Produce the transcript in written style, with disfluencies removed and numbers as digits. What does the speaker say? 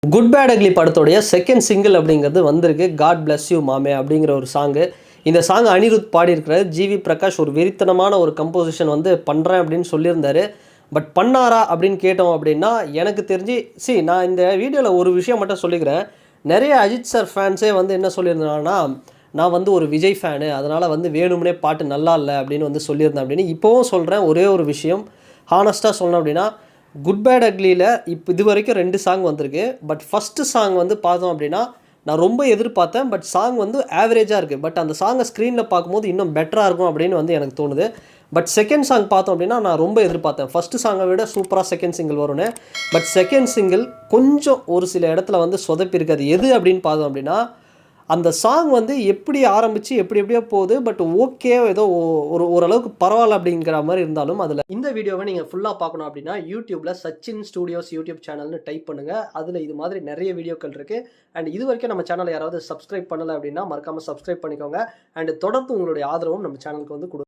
Good bad ugly படத்தோடைய second single அப்படிங்கிறது வந்திருக்கு. காட் பிளஸ் யூ மாமே அப்படிங்கிற ஒரு சாங்கு. இந்த சாங் அனிருத் பாடியிருக்கிறார். ஜிவி பிரகாஷ் ஒரு வெறித்தனமான ஒரு கம்போசிஷன் வந்து பண்ணுறேன் அப்படின்னு சொல்லியிருந்தாரு. பட் பண்ணாரா அப்படின்னு கேட்டோம் அப்படின்னா எனக்கு தெரிஞ்சு நான் இந்த வீடியோவில் ஒரு விஷயம் மட்டும் சொல்லிக்கிறேன். நிறைய அஜித் சார் ஃபேன்ஸே வந்து என்ன சொல்லியிருந்தாங்கன்னா, நான் வந்து ஒரு விஜய் ஃபேனு, அதனால் வந்து வேணும்னே பாட்டு நல்லா இல்லை அப்படின்னு வந்து சொல்லியிருந்தேன் அப்படின்னு. இப்போவும் சொல்கிறேன் ஒரே ஒரு விஷயம், ஹானஸ்ட்டாக சொல்லணும் அப்படின்னா, குட் பேட் அக்லியில் இது வரைக்கும் 2 சாங் வந்திருக்கு. பட் ஃபஸ்ட்டு சாங் வந்து பார்த்தோம் அப்படின்னா, நான் ரொம்ப எதிர்பார்த்தேன். பட் சாங் வந்து ஆவரேஜாக இருக்குது. பட் அந்த சாங்கை ஸ்க்ரீனில் பார்க்கும்போது இன்னும் பெட்டராக இருக்கும் அப்படின்னு வந்து எனக்கு தோணுது. பட் செகண்ட் சாங் பார்த்தோம் அப்படின்னா, நான் ரொம்ப எதிர்பார்த்தேன். ஃபஸ்ட்டு சாங்கை விட சூப்பராக செகண்ட் சிங்கிள் வரும்னு. பட் செகண்ட் சிங்கிள் கொஞ்சம் ஒரு சில இடத்துல வந்து சொதப்பிருக்கு. அது எது அப்படின்னு பார்த்தோம் அப்படின்னா, அந்த சாங் வந்து எப்படி ஆரம்பித்து எப்படியோ போகுது. பட் ஓகே, ஏதோ ஓரளவுக்கு பரவாயில்ல அப்படிங்கிற மாதிரி இருந்தாலும் அதில் இந்த வீடியோவை நீங்கள் ஃபுல்லாக பார்க்கணும் அப்படின்னா யூடியூப்பில் சச்சின் ஸ்டூடியோஸ் யூடியூப் சேனல்னு டைப் பண்ணுங்கள். அதில் இது மாதிரி நிறைய வீடியோக்கள் இருக்குது. அண்ட் இது வரைக்கும் நம்ம சேனலை யாராவது சப்ஸ்கிரைப் பண்ணலை அப்படின்னா மறக்காமல் சப்ஸ்கிரைப் பண்ணிக்கோங்க. அண்ட் தொடர்ந்து உங்களுடைய ஆதரவும் நம்ம சேனலுக்கு வந்து கொடுங்க.